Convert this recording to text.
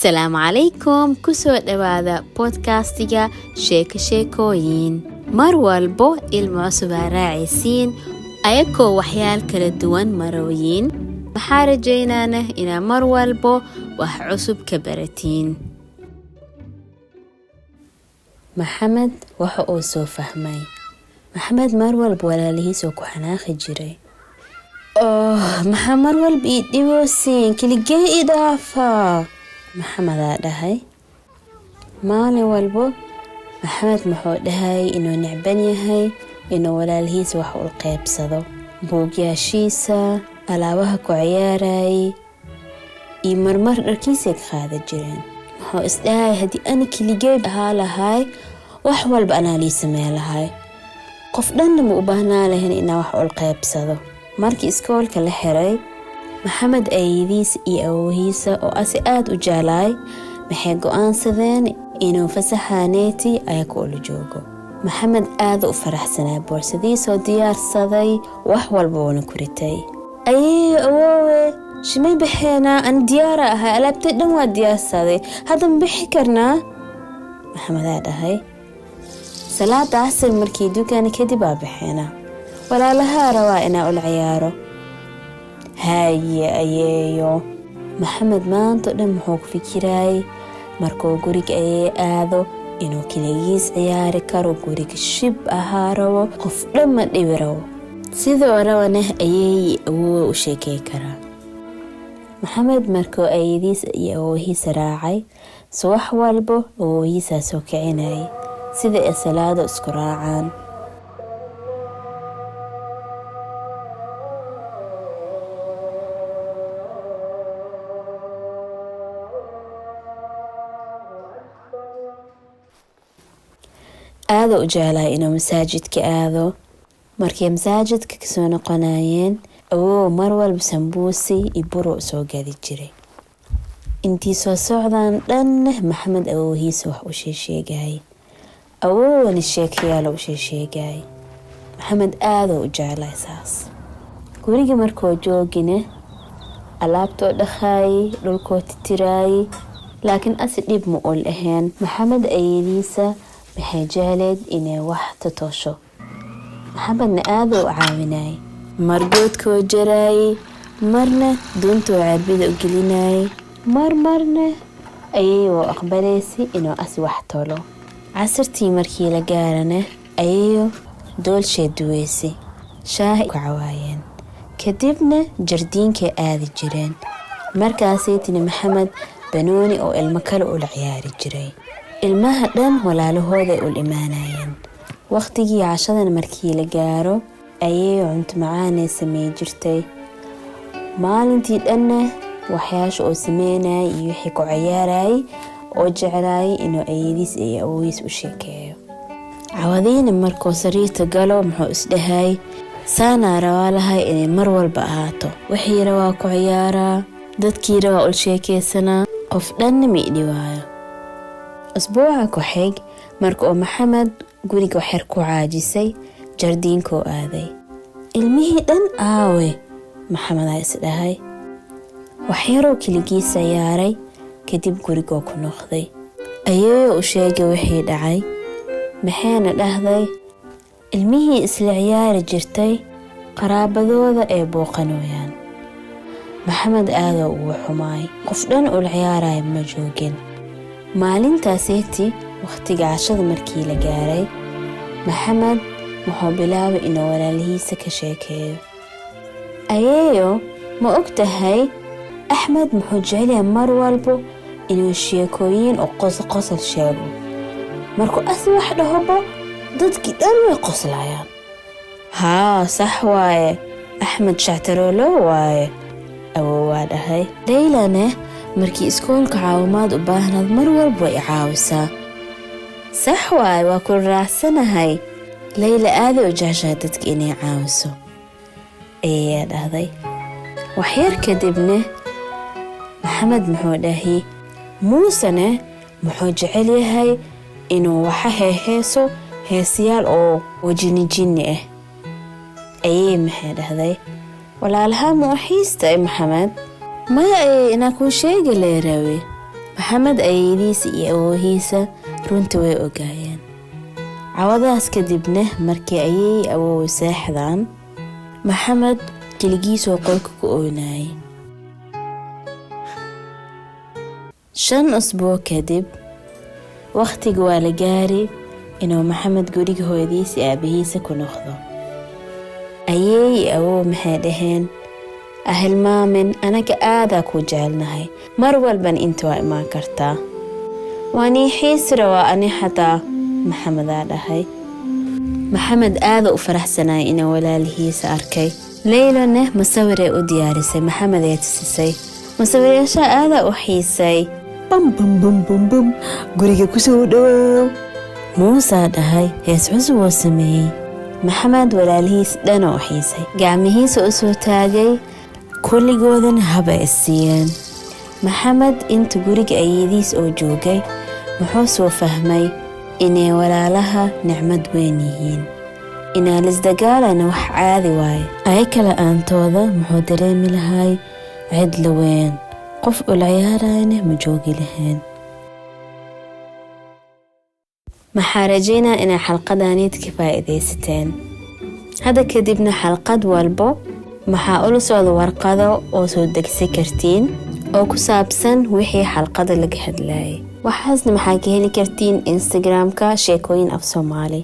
السلام عليكم كسو دواذا بودكاستيغا شيكوين والبو المعصبة راعيسين أيكو وحيال كالدوان مرويين محارجينانه إنا والبو وحعصب كبرتين. محمد وحقو سو فهمي محمد والبو ولا لهيسو كحناخ جري محمد والب إيديوسين كليجي إضافة محمد دهي مالي والبو محمد محو دهي إنو نعبان يهي إنو ولا لهيس وحو القيب صدو بوغيا شيسا ألاوها كعياراي مرمر ركيسيك خاذا جيرين محو إسدهاي هدي أنا كلي جيب هاي وحوال بأنا لي سميلهاي قفدان مؤبهنا لهن إنا وحو القيب صدو ماركي إسكول كالحيري محمد أيديس أوهيسا أو أسئات وجالاي محيقو آنسذين إنو فسحانيتي أيكولو جوغو محمد آذو فرح سنة بورسديسو ديار صدي وحوال بونو كوريتي أووي شمي بحينا أن ديارة هاي ألابت دنوا ديار صدي هذا مبحي كرنا محمد هاي صلاة عصر مركيدو كان كدبا بحينا ولا لها روائنا العيارو هاي أييو محمد ما انتقدم محوك في كراي مركو قريك آذو إنو كليس عياري كارو قريك الشب أهارو قف لما تبرو سيذو أروانه أيي أوو وشيكي كرا محمد مركو أيديس أوهي سراعي سوح والبو أوهي ساسوك عيناي سيذو أسلادو اسكراعان آذو جعلا إنو مساجدك آذو مركي مساجدك كسونا قنايين أوو مروال بسنبوسي يبرو سو قادي جري انتي سو سعودان لانه محمد أوو هي سوح وشي قاي أوو نشيك يالو وشي قاي محمد آذو جعلا إساس قوريقي مركو جوغينه ألابتو دخاي لولكو تتراي لكن أسديب مقول أهين محمد أيديسا maxay jecleed inay wax tatosho maxamedna aad u caawinay margoodkoo jaray marna duuntoo carbida u gelinay marna ayuu aqbalaysay inuu as wax tolo casirtii markii la gaarana ayuu doolshay duweysay shaahi ku cawaayeen kadibna jardiinkay aadi jireen markaasaytini maxamed banooni oo ilmo kale u la ciyaari jiray ilmaha dhan walaalahooda u imaanayeen waqtigii cashadan markii la gaaro ayay cunto macaan sameey jirtay maalintii dhanna waxyaasha oo sameynay iyo wixii ku ciyaaray oo jeclaay inuu aydiis iyo awois u sheekeeyo cawadiina markuu sariirta galo muxuu isdhahay saana rawaalahay inay mar walba ahaato wixii rawaa ku ciyaaraa dadkii rawaa u sheekeysana qof dhanna ma idhiwaayo أسبوع كحيج مركو محمد قولي كحر كعاجسي جردين كو آذي المهي دن آوي محمد عيسدهاي وحيرو كليجي سياري كدب قولي كو كنخذي أيوه وشيقي وحي دعي محينا لهذي المهي إسلعيار جرتي قرابة ذوذا إيبو قنويان محمد آذو وحماي قفلان والعياراي مجوجين maalintaasaytii waqtiga cashada markii la gaaray maxamed wuxuu bilaabay inuu walaalihiisa ka sheekeeyo ayeeyo ma ogtahay axmed muxuu jecel mar walbo inuu sheekooyin oo qosol sheego markuu as wax dhahobo dadkii dhan way qoslayaan haa sax waaye axmed shactaroolo waaye awowaa dhahay leylana markii iskoolka caawimaad u baahnaad mar walba way caawisaa sax waay waa ku raacsanahay leyla aad u jeceshahay dadka inay caawiso ayaa dhahday waxyar kadibna maxamed muxuu dhahay muusane muxuu jecel yahay inuu waxa heeso heesiyaal oo wajinijini ah ayay maxay dhahday walaalaha muuxiista maxamed ما أنا كل شيء قليراوي maxamed ayadiisa iyo awoohiisa runta way ogaayeen. cawadaas kadibna markii ayay awoow seexdaan, maxamed keligiisoo qolka ku ooynayay. 5 usbuuc kadib, waqtiga waa la gaari inuu maxamed guriga hooyadiisa iyo aabihiisa ku noqdo. ayay iyo awoow maxay dhaheen, ahilmaamin, anaga aadaa ku jecelnahay, mar walban inta waa imaan kartaa. waanii xiisira waa ani xataa, maxamedaa dhahay. maxamed aada u faraxsanay inuu walaalihiisa arkay. leylana masawiray u diyaarisay, maxamed ee tusisay. masawireyaasha aada u xiisay. bam bam bam bam bam, guriga kusoo dhawaaw, muusaa dhahay. hees cusub oo sameeyey. maxamed walaalihiis dhan oo xiisay, gacmihiisa u soo taagay, kulligoodana haba isiiyeen. maxamed inta guriga ayadiis oo joogay muxuu soo fahmay inay walaalaha nicmad weyn yihiin, inaan isdagaalana wax caadi waaye. ay kala aantooda muxuu dareemi lahay cidla weyn, qof ula ciyaarayna ma joogi lahayn. maxaa rajaynaa inay xalqadaaniid ka faa'iidaysateen. hadda kadibna xalqad walbo maxaa ula socda warqado oo soo degsi kartiin oo ku saabsan wixii xalqada laga hadlayay. waxaasna maxaa ka heli kartiin Instagram-ka sheekooyin af Soomaali.